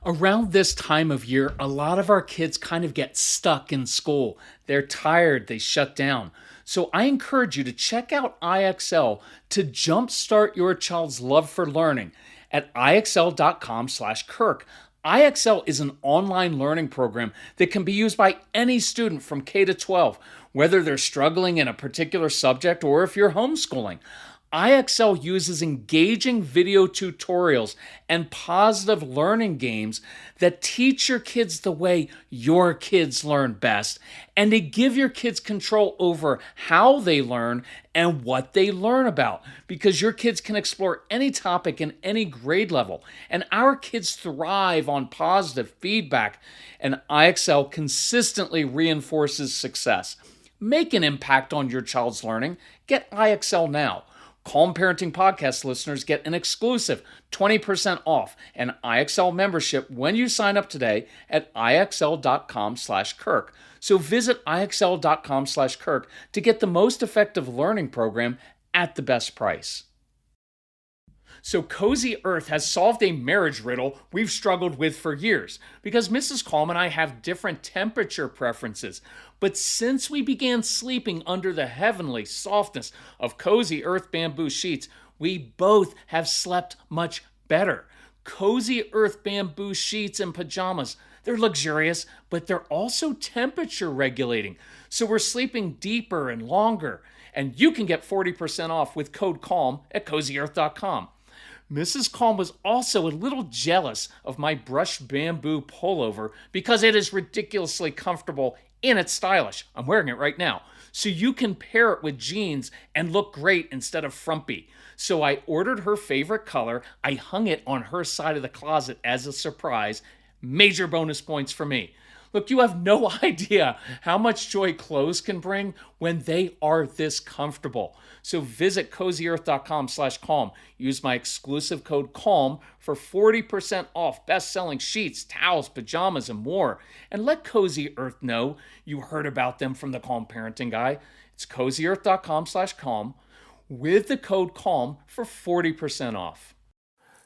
Around this time of year, a lot of our kids kind of get stuck in school. They're tired, they shut down. So I encourage you to check out IXL to jumpstart your child's love for learning at ixl.com/Kirk. IXL is an online learning program that can be used by any student from K to 12, whether they're struggling in a particular subject or if you're homeschooling. IXL uses engaging video tutorials and positive learning games that teach your kids the way your kids learn best and to give your kids control over how they learn and what they learn about because your kids can explore any topic in any grade level. And our kids thrive on positive feedback, and IXL consistently reinforces success. Make an impact on your child's learning. Get IXL now. Calm Parenting Podcast listeners get an exclusive 20% off an IXL membership when you sign up today at ixl.com/Kirk. So visit ixl.com/Kirk to get the most effective learning program at the best price. So Cozy Earth has solved a marriage riddle we've struggled with for years because Mrs. Calm and I have different temperature preferences. But since we began sleeping under the heavenly softness of Cozy Earth bamboo sheets, we both have slept much better. Cozy Earth bamboo sheets and pajamas, they're luxurious, but they're also temperature regulating. So we're sleeping deeper and longer. And you can get 40% off with code CALM at cozyearth.com. Mrs. Calm was also a little jealous of my brushed bamboo pullover because it is ridiculously comfortable and it's stylish. I'm wearing it right now. So you can pair it with jeans and look great instead of frumpy. So I ordered her favorite color. I hung it on her side of the closet as a surprise. Major bonus points for me. Look, you have no idea how much joy clothes can bring when they are this comfortable. So visit cozyearth.com/calm. Use my exclusive code CALM for 40% off best-selling sheets, towels, pajamas, and more. And let Cozy Earth know you heard about them from the Calm Parenting Guy. It's cozyearth.com/calm with the code CALM for 40% off.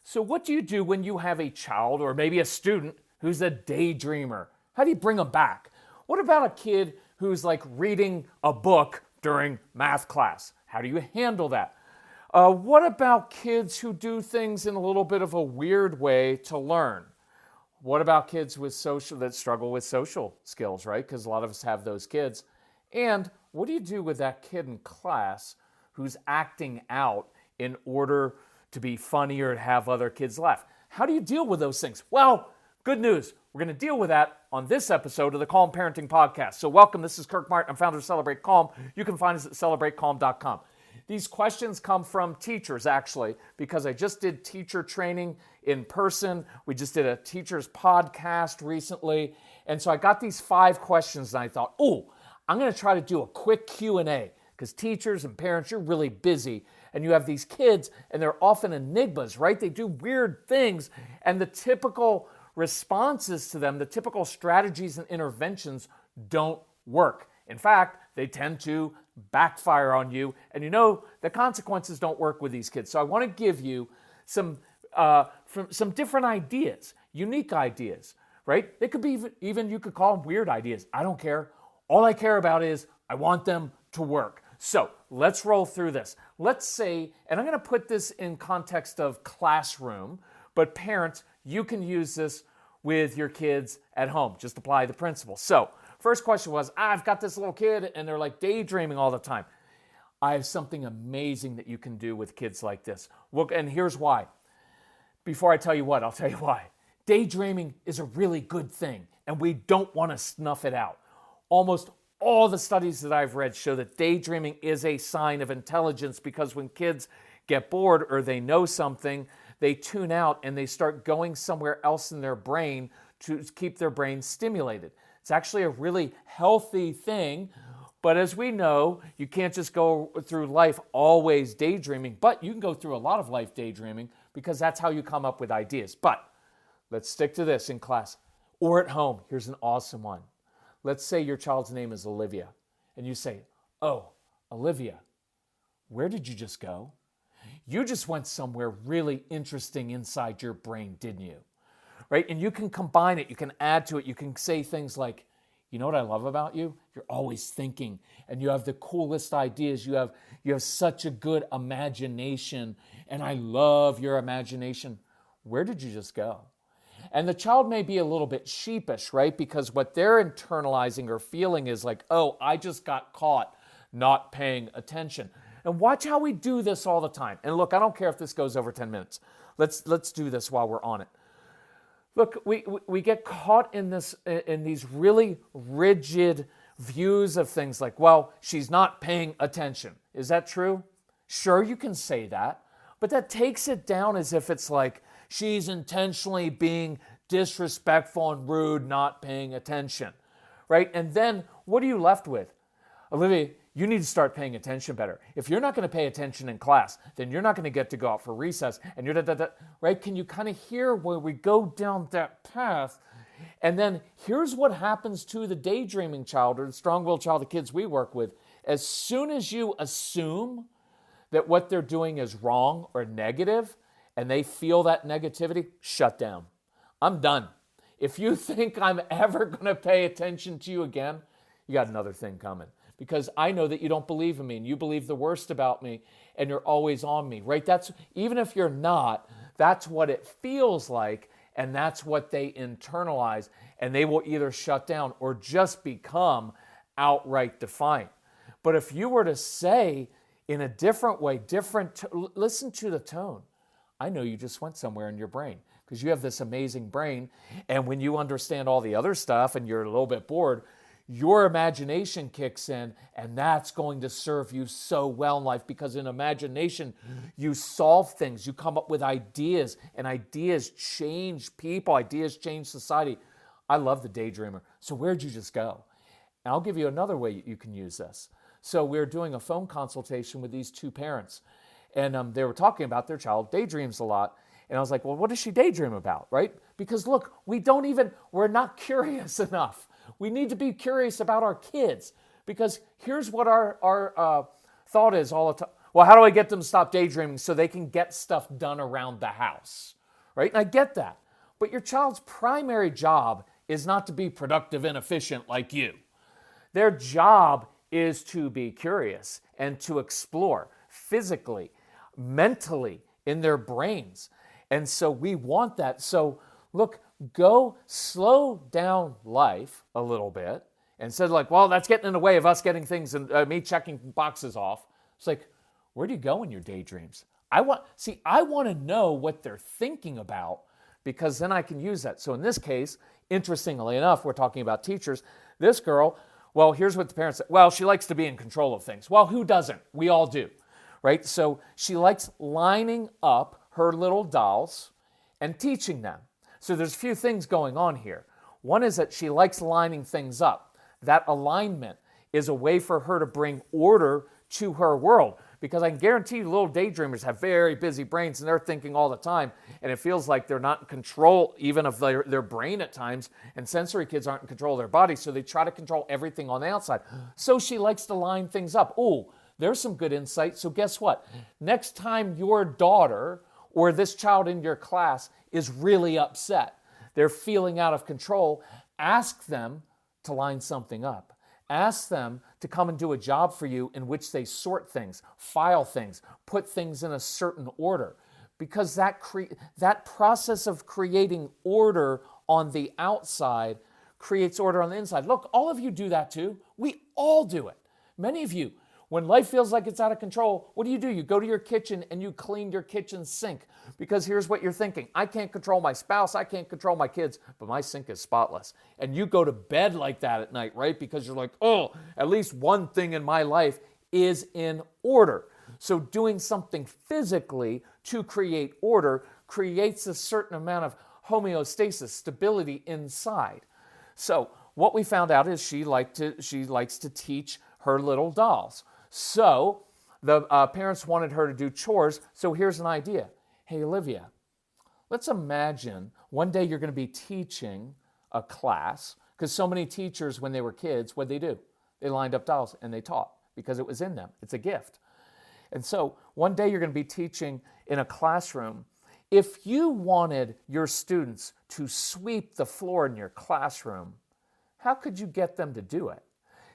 So what do you do when you have a child or maybe a student who's a daydreamer? How do you bring them back? What about a kid who's like reading a book during math class? How do you handle that? What about kids who do things in a little bit of a weird way to learn? What about kids with that struggle with social skills, right? Because a lot of us have those kids. And what do you do with that kid in class who's acting out in order to be funny or to have other kids laugh? How do you deal with those things? Well, good news. We're going to deal with that on this episode of the Calm Parenting Podcast. So welcome. This is Kirk Martin. I'm founder of Celebrate Calm. You can find us at celebratecalm.com. These questions come from teachers, actually, because I just did teacher training in person. We just did a teacher's podcast recently. And so I got these 5 questions and I thought, I'm going to try to do a quick Q&A because teachers and parents, you're really busy. And you have these kids and they're often enigmas, right? They do weird things. And the typical responses to them, the typical strategies and interventions don't work. In fact, they tend to backfire on you, and you know the consequences don't work with these kids. So I want to give you some different ideas, unique ideas, right? They could be even you could call them weird ideas. I don't care. All I care about is I want them to work. So let's roll through this. Let's say, and I'm going to put this in context of classroom, but parents, you can use this with your kids at home. Just apply the principle. So, first question was, I've got this little kid and they're like daydreaming all the time. I have something amazing that you can do with kids like this. Look, and here's why. Before I tell you what, I'll tell you why. Daydreaming is a really good thing, and we don't want to snuff it out. Almost all the studies that I've read show that daydreaming is a sign of intelligence because when kids get bored or they know something, they tune out and they start going somewhere else in their brain to keep their brain stimulated. It's actually a really healthy thing, but as we know, you can't just go through life always daydreaming, but you can go through a lot of life daydreaming because that's how you come up with ideas. But let's stick to this in class or at home. Here's an awesome one. Let's say your child's name is Olivia, and you say, "Oh, Olivia, where did you just go? You just went somewhere really interesting inside your brain, didn't you?" right? And you can combine it, you can add to it, you can say things like, you know what I love about you? You're always thinking, and you have the coolest ideas. You have such a good imagination, and I love your imagination. Where did you just go? And the child may be a little bit sheepish, right? Because what they're internalizing or feeling is like, oh, I just got caught not paying attention. And watch how we do this all the time. And look, I don't care if this goes over 10 minutes. Let's do this while we're on it. Look, we get caught in these really rigid views of things like, well, she's not paying attention. Is that true? Sure, you can say that, but that takes it down as if it's like she's intentionally being disrespectful and rude, not paying attention, right? And then what are you left with? Olivia, you need to start paying attention better. If you're not going to pay attention in class, then you're not going to get to go out for recess. And you're right? Can you kind of hear where we go down that path? And then here's what happens to the daydreaming child or the strong-willed child, the kids we work with. As soon as you assume that what they're doing is wrong or negative, and they feel that negativity, shut down. I'm done. If you think I'm ever going to pay attention to you again, you got another thing coming. Because I know that you don't believe in me and you believe the worst about me and you're always on me, right? That's, even if you're not, that's what it feels like, and that's what they internalize, and they will either shut down or just become outright defiant. But if you were to say in a different way, listen to the tone. I know you just went somewhere in your brain because you have this amazing brain, and when you understand all the other stuff and you're a little bit bored, your imagination kicks in, and that's going to serve you so well in life, because in imagination, you solve things, you come up with ideas, and ideas change people, ideas change society. I love the daydreamer. So where'd you just go? And I'll give you another way you can use this. So we're doing a phone consultation with these two parents, and they were talking about their child daydreams a lot. And I was like, well, what does she daydream about, right? Because look, we're not curious enough. We need to be curious about our kids, because here's what our thought is all the time. Well, how do I get them to stop daydreaming so they can get stuff done around the house, right? And I get that. But your child's primary job is not to be productive and efficient like you. Their job is to be curious and to explore physically, mentally, in their brains. And so we want that. So look, go slow down life a little bit. Instead of like, well, that's getting in the way of us getting things and me checking boxes off. It's like, where do you go in your daydreams? I want to know what they're thinking about, because then I can use that. So in this case, interestingly enough, we're talking about teachers. This girl, well, here's what the parents said. Well, she likes to be in control of things. Well, who doesn't? We all do, right? So she likes lining up her little dolls and teaching them. So there's a few things going on here. One is that she likes lining things up. That alignment is a way for her to bring order to her world, because I can guarantee you little daydreamers have very busy brains and they're thinking all the time, and it feels like they're not in control even of their brain at times, and sensory kids aren't in control of their body, so they try to control everything on the outside. So she likes to line things up. Oh, there's some good insight. So guess what? Next time your daughter or this child in your class is really upset, they're feeling out of control, ask them to line something up. Ask them to come and do a job for you in which they sort things, file things, put things in a certain order. Because that process of creating order on the outside creates order on the inside. Look, all of you do that too. We all do it. Many of you, when life feels like it's out of control, what do? You go to your kitchen and you clean your kitchen sink, because here's what you're thinking. I can't control my spouse, I can't control my kids, but my sink is spotless. And you go to bed like that at night, right? Because you're like, oh, at least one thing in my life is in order. So doing something physically to create order creates a certain amount of homeostasis, stability inside. So what we found out is she likes to teach her little dolls. So the parents wanted her to do chores. So here's an idea. Hey, Olivia, let's imagine one day you're going to be teaching a class, because so many teachers, when they were kids, what'd they do? They lined up dolls and they taught because it was in them. It's a gift. And so one day you're going to be teaching in a classroom If you wanted your students to sweep the floor in your classroom, how could you get them to do it?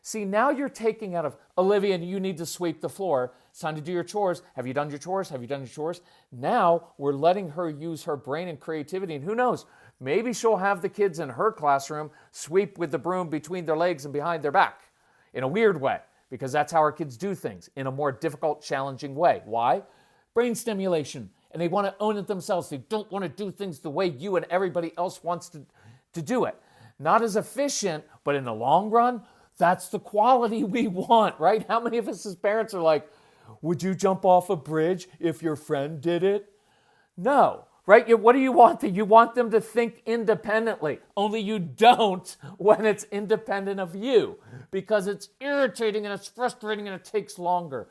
See, now you're taking out of, Olivia, you need to sweep the floor. It's time to do your chores. Have you done your chores? Have you done your chores? Now we're letting her use her brain and creativity. And who knows, maybe she'll have the kids in her classroom sweep with the broom between their legs and behind their back in a weird way, because that's how our kids do things, in a more difficult, challenging way. Why? Brain stimulation. And they want to own it themselves. They don't want to do things the way you and everybody else wants to do it. Not as efficient, but in the long run, that's the quality we want, right? How many of us as parents are like, would you jump off a bridge if your friend did it? No, right? What do you want? You want them to think independently. Only you don't when it's independent of you, because it's irritating and it's frustrating and it takes longer.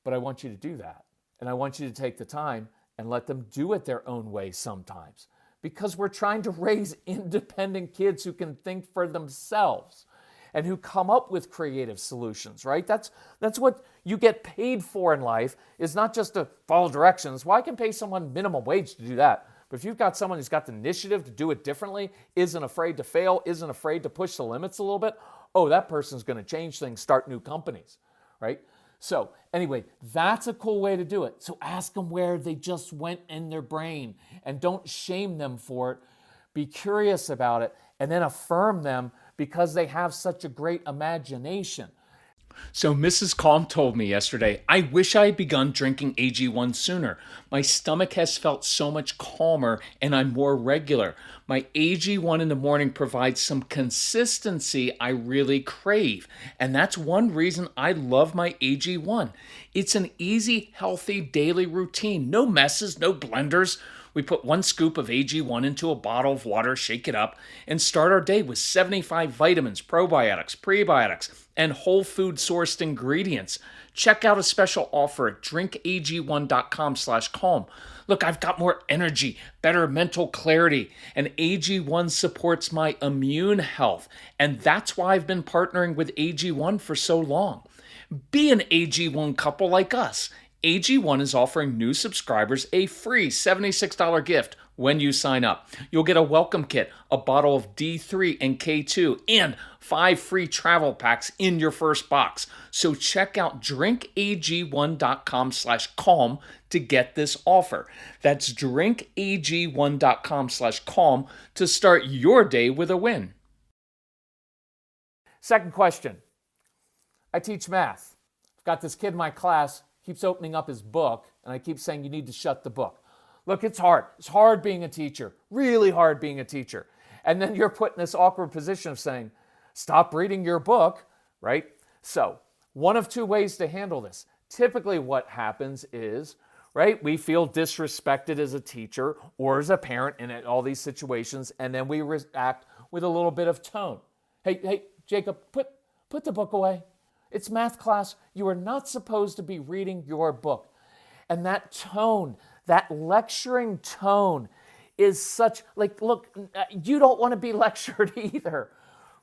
But I want you to do that. And I want you to take the time and let them do it their own way sometimes, because we're trying to raise independent kids who can think for themselves and who come up with creative solutions, right? That's what you get paid for in life, is not just to follow directions. Well, I can pay someone minimum wage to do that. But if you've got someone who's got the initiative to do it differently, isn't afraid to fail, isn't afraid to push the limits a little bit, oh, that person's going to change things, start new companies, right? So anyway, that's a cool way to do it. So ask them where they just went in their brain, and don't shame them for it. Be curious about it, and then affirm them because they have such a great imagination. So Mrs. Calm told me yesterday, I wish I had begun drinking AG1 sooner. My stomach has felt so much calmer and I'm more regular. My AG1 in the morning provides some consistency I really crave. And that's one reason I love my AG1. It's an easy, healthy daily routine. No messes, no blenders. We put 1 scoop of AG1 into a bottle of water, shake it up, and start our day with 75 vitamins, probiotics, prebiotics, and whole food sourced ingredients. Check out a special offer at drinkag1.com/calm. Look, I've got more energy, better mental clarity, and AG1 supports my immune health. And that's why I've been partnering with AG1 for so long. Be an AG1 couple like us. AG1 is offering new subscribers a free $76 gift when you sign up. You'll get a welcome kit, a bottle of D3 and K2, and 5 free travel packs in your first box. So check out drinkag1.com/calm to get this offer. That's drinkag1.com/calm to start your day with a win. Second question. I teach math. I've got this kid in my class, keeps opening up his book, and I keep saying, you need to shut the book. Look, it's hard. It's hard being a teacher, really hard being a teacher. And then you're put in this awkward position of saying, stop reading your book, right? So one of 2 ways to handle this. Typically what happens is, right, we feel disrespected as a teacher or as a parent in all these situations, and then we react with a little bit of tone. Hey, Jacob, put the book away. It's math class. You are not supposed to be reading your book. And that tone, that lecturing tone is such, like, look, you don't want to be lectured either,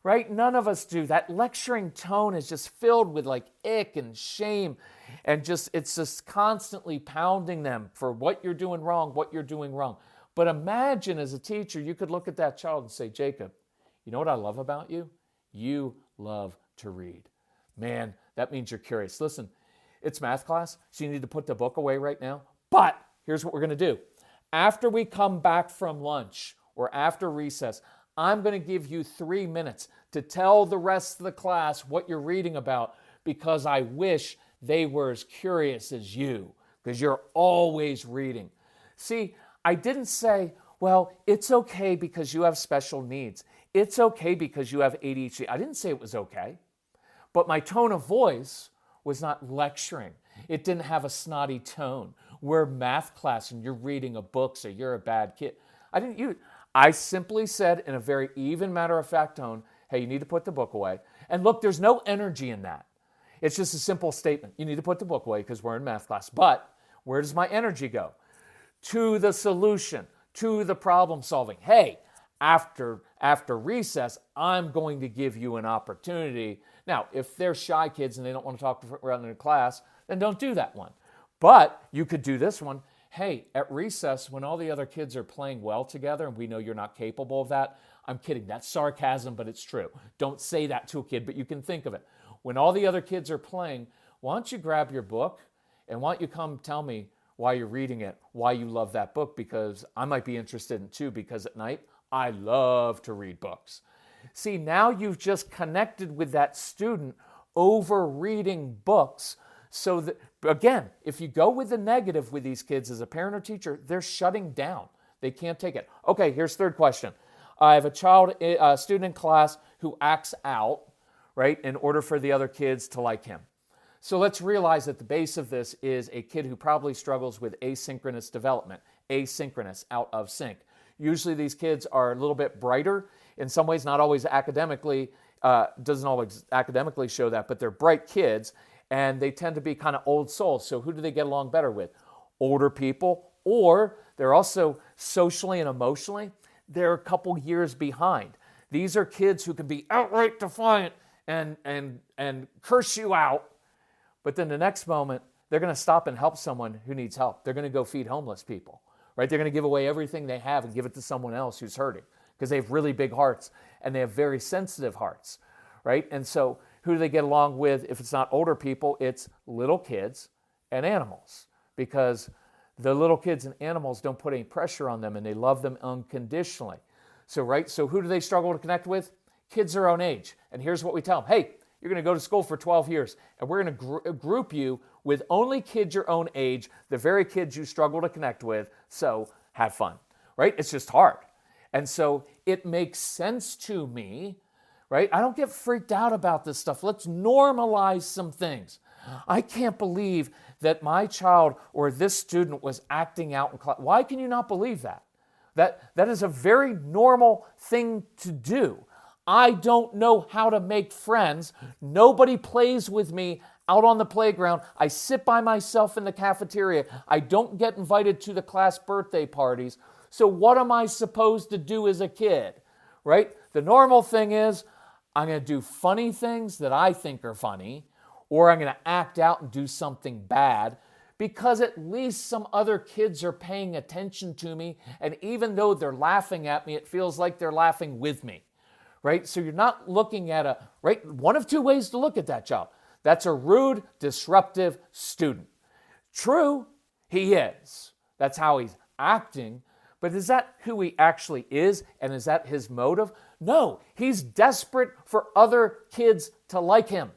right? None of us do. That lecturing tone is just filled with like ick and shame, and it's just constantly pounding them for what you're doing wrong, what you're doing wrong. But imagine as a teacher, you could look at that child and say, Jacob, you know what I love about you? You love to read. Man, that means you're curious. Listen, it's math class, so you need to put the book away right now. But here's what we're going to do. After we come back from lunch or after recess, I'm going to give you 3 minutes to tell the rest of the class what you're reading about, because I wish they were as curious as you, because you're always reading. See, I didn't say, well, it's okay because you have special needs. It's okay because you have ADHD. I didn't say it was okay. But my tone of voice was not lecturing. It didn't have a snotty tone. We're math class and you're reading a book, so you're a bad kid. I simply said in a very even matter-of-fact tone, hey, you need to put the book away. And look, there's no energy in that. It's just a simple statement. You need to put the book away because we're in math class. But where does my energy go? To the solution, to the problem solving. Hey, after recess, I'm going to give you an opportunity. Now, if they're shy kids and they don't want to talk around in class, then don't do that one. But you could do this one. hey, at recess, when all the other kids are playing well together and we know you're not capable of that, I'm kidding. That's sarcasm, but it's true. Don't say that to a kid, but you can think of it. When all the other kids are playing, why don't you grab your book and why don't you come tell me why you're reading it, why you love that book, because I might be interested in it too, because at night, I love to read books. See, now you've just connected with that student over reading books. So that, again, if you go with the negative with these kids as a parent or teacher, they're shutting down. They can't take it. Okay, here's third question. I have a student in class who acts out, right, in order for the other kids to like him. So let's realize that the base of this is a kid who probably struggles with asynchronous development, asynchronous, out of sync. Usually these kids are a little bit brighter, in some ways not always academically, doesn't always academically show that, but they're bright kids, and they tend to be kind of old souls. So who do they get along better with? Older people, or they're also socially and emotionally, they're a couple years behind. These are kids who can be outright defiant and curse you out, but then the next moment, they're going to stop and help someone who needs help. They're going to go feed homeless people, right? They're going to give away everything they have and give it to someone else who's hurting because they have really big hearts and they have very sensitive hearts, right? And so who do they get along with? If it's not older people, it's little kids and animals, because the little kids and animals don't put any pressure on them and they love them unconditionally. So, right? So who do they struggle to connect with? Kids their own age. And here's what we tell them. Hey, you're going to go to school for 12 years, and we're going to group you with only kids your own age, the very kids you struggle to connect with, so have fun, right? It's just hard. And so it makes sense to me, right? I don't get freaked out about this stuff. Let's normalize some things. I can't believe that my child or this student was acting out in class. Why can you not believe that? That is a very normal thing to do. I don't know how to make friends. Nobody plays with me out on the playground. I sit by myself in the cafeteria. I don't get invited to the class birthday parties. So what am I supposed to do as a kid, right? The normal thing is I'm going to do funny things that I think are funny, or I'm going to act out and do something bad because at least some other kids are paying attention to me. And even though they're laughing at me, it feels like they're laughing with me. Right? So you're not looking at right? One of two ways to look at that child. That's a rude, disruptive student. True, he is. That's how he's acting. But is that who he actually is? And is that his motive? No, he's desperate for other kids to like him.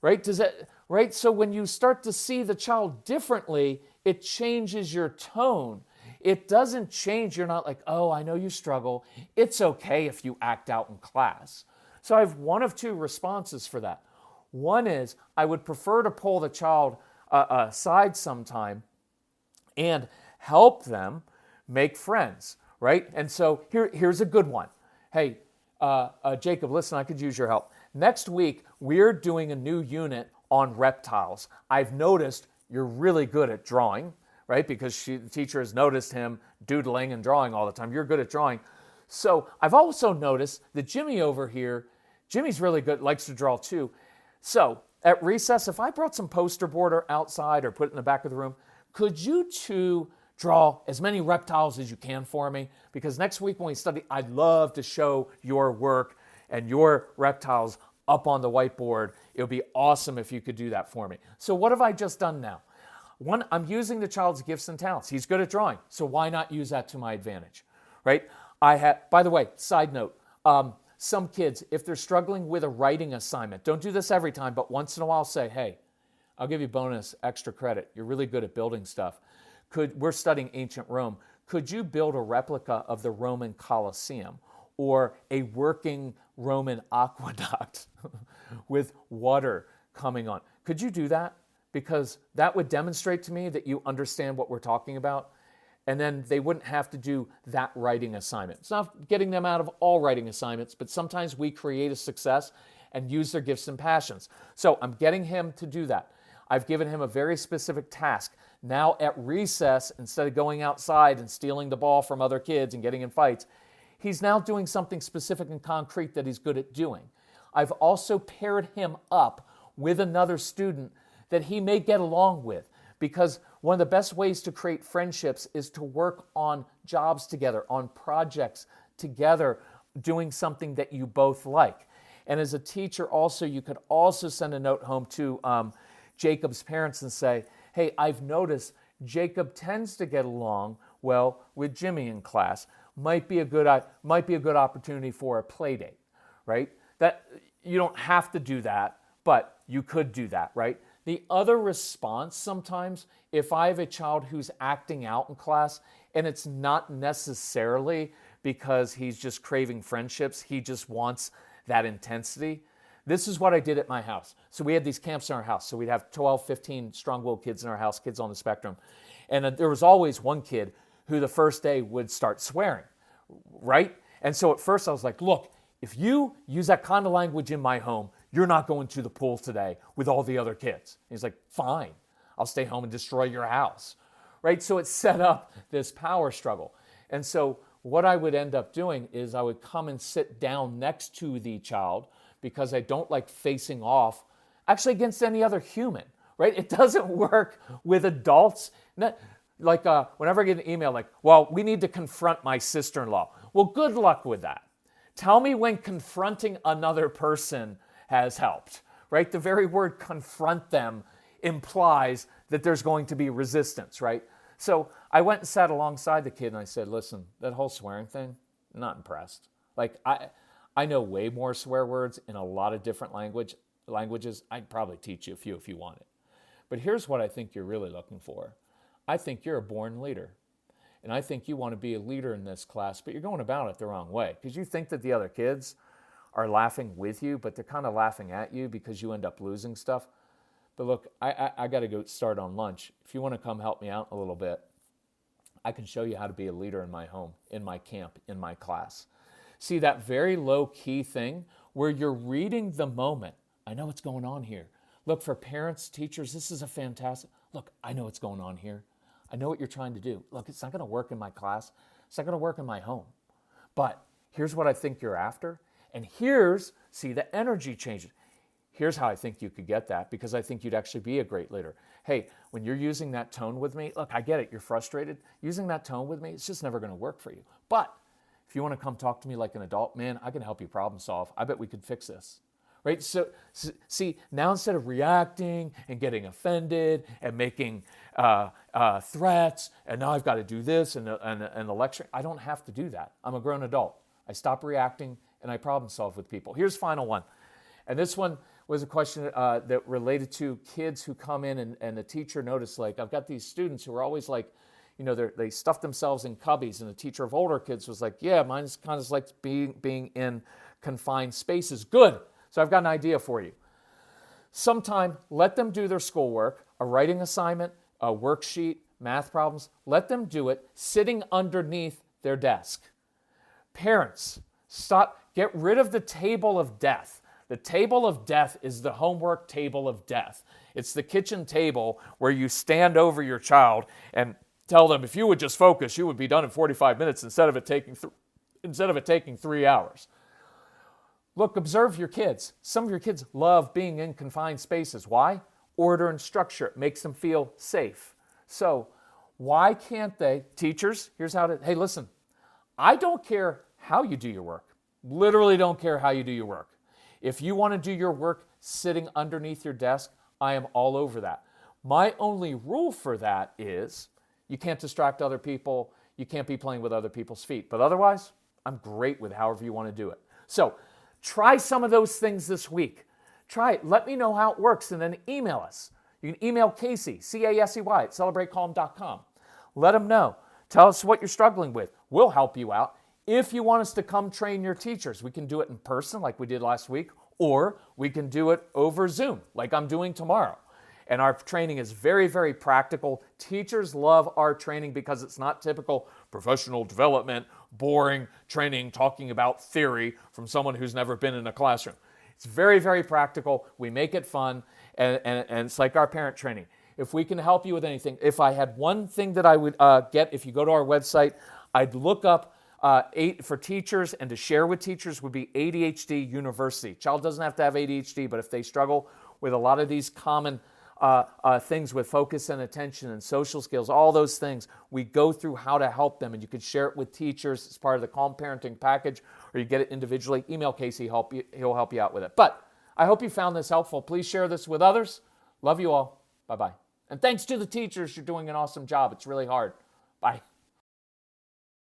Right? Right? So when you start to see the child differently, it changes your tone. It doesn't change. You're not like, oh, I know you struggle. It's okay if you act out in class. So I have one of two responses for that. One is I would prefer to pull the child aside sometime and help them make friends, right? And so here's a good one. Hey, Jacob, listen, I could use your help. Next week, we're doing a new unit on reptiles. I've noticed you're really good at drawing, right? Because the teacher has noticed him doodling and drawing all the time. You're good at drawing. So I've also noticed that Jimmy over here, Jimmy's really good, likes to draw too. So at recess, if I brought some poster board outside or put it in the back of the room, could you two draw as many reptiles as you can for me? Because next week when we study, I'd love to show your work and your reptiles up on the whiteboard. It would be awesome if you could do that for me. So what have I just done now? One, I'm using the child's gifts and talents. He's good at drawing, so why not use that to my advantage, right? By the way, side note, some kids, if they're struggling with a writing assignment, don't do this every time, but once in a while say, hey, I'll give you bonus extra credit. You're really good at building stuff. We're studying ancient Rome. Could you build a replica of the Roman Colosseum or a working Roman aqueduct with water coming on? Could you do that? Because that would demonstrate to me that you understand what we're talking about. And then they wouldn't have to do that writing assignment. It's not getting them out of all writing assignments, but sometimes we create a success and use their gifts and passions. So I'm getting him to do that. I've given him a very specific task. Now at recess, instead of going outside and stealing the ball from other kids and getting in fights, he's now doing something specific and concrete that he's good at doing. I've also paired him up with another student that he may get along with. because one of the best ways to create friendships is to work on jobs together, on projects together, doing something that you both like. And as a teacher also, you could also send a note home to Jacob's parents and say, hey, I've noticed Jacob tends to get along well with Jimmy in class. Might be a good opportunity for a play date, right? That you don't have to do that, but you could do that, right? The other response sometimes, if I have a child who's acting out in class, and it's not necessarily because he's just craving friendships, he just wants that intensity. This is what I did at my house. So we had these camps in our house. So we'd have 12, 15 strong-willed kids in our house, kids on the spectrum. And there was always one kid who the first day would start swearing, right? And so at first I was like, look, if you use that kind of language in my home, you're not going to the pool today with all the other kids. And he's like, fine, I'll stay home and destroy your house, right? So it set up this power struggle. And so what I would end up doing is I would come and sit down next to the child, because I don't like facing off actually against any other human, right? It doesn't work with adults. Whenever I get an email like, well, we need to confront my sister-in-law. Well, good luck with that. Tell me when confronting another person has helped, right? The very word confront them implies that there's going to be resistance, right? So I went and sat alongside the kid and I said, listen, that whole swearing thing, not impressed. Like, I know way more swear words in a lot of different languages. I'd probably teach you a few if you wanted. But here's what I think you're really looking for. I think you're a born leader. And I think you want to be a leader in this class, but you're going about it the wrong way. Because you think that the other kids are laughing with you, but they're kind of laughing at you because you end up losing stuff. But look, I got to go start on lunch. If you want to come help me out a little bit, I can show you how to be a leader in my home, in my camp, in my class. See, that very low-key thing where you're reading the moment. I know what's going on here. Look, for parents, teachers, this is a fantastic... Look, I know what's going on here. I know what you're trying to do. Look, it's not going to work in my class. It's not going to work in my home. But here's what I think you're after. And see, the energy changes. Here's how I think you could get that, because I think you'd actually be a great leader. Hey, when you're using that tone with me, look, I get it. You're frustrated. Using that tone with me, it's just never going to work for you. But if you want to come talk to me like an adult, man, I can help you problem solve. I bet we could fix this, right? So see, now instead of reacting and getting offended and making threats, and now I've got to do this and the lecture, I don't have to do that. I'm a grown adult. I stop reacting and I problem solve with people. Here's final one. And this one was a question that related to kids who come in and the teacher noticed, like, I've got these students who are always like, you know, they stuff themselves in cubbies, and the teacher of older kids was like, yeah, mine's kind of like being in confined spaces. Good. So I've got an idea for you. Sometime, let them do their schoolwork, a writing assignment, a worksheet, math problems. Let them do it sitting underneath their desk. Parents, get rid of the table of death. The table of death is the homework table of death. It's the kitchen table where you stand over your child and tell them, if you would just focus, you would be done in 45 minutes instead of it taking 3 hours. Look, observe your kids. Some of your kids love being in confined spaces. Why? Order and structure. It makes them feel safe. So why can't they, teachers, hey, listen, I don't care how you do your work. Literally don't care how you do your work. If you want to do your work sitting underneath your desk, I am all over that. My only rule for that is you can't distract other people. You can't be playing with other people's feet. But otherwise, I'm great with however you want to do it. So try some of those things this week. Try it. Let me know how it works, and then email us. You can email Casey, C-A-S-E-Y, at celebratecalm.com. Let them know. Tell us what you're struggling with. We'll help you out. If you want us to come train your teachers, we can do it in person like we did last week, or we can do it over Zoom like I'm doing tomorrow. And our training is very, very practical. Teachers love our training because it's not typical professional development, boring training, talking about theory from someone who's never been in a classroom. It's very, very practical. We make it fun, and it's like our parent training. If we can help you with anything, if I had one thing that I would get, if you go to our website, I'd look up for teachers and to share with teachers would be ADHD University. Child doesn't have to have ADHD, but if they struggle with a lot of these common things with focus and attention and social skills, all those things. We go through how to help them, and you can share it with teachers as part of the Calm Parenting package, or you get it individually. Email Casey, he'll help you out with it. But I hope you found this helpful. Please share this with others. Love you all. Bye-bye. And thanks to the teachers. You're doing an awesome job. It's really hard. Bye.